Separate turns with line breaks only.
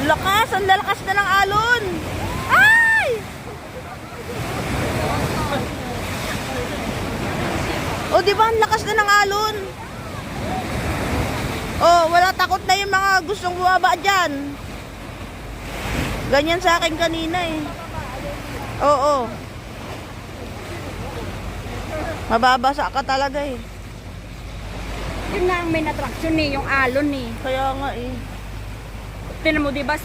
Lakas! Ang lalakas na ng alon! Ay! O, di ba? Ang lakas na ng alon. Oh, wala, takot na yung mga gustong bumaba dyan. Ganyan sa akin kanina eh. Oo. Mababasa ka talaga eh.
Yun nga ang main attraction eh, yung alon eh.
Kaya nga eh.
Tinan mo, di ba,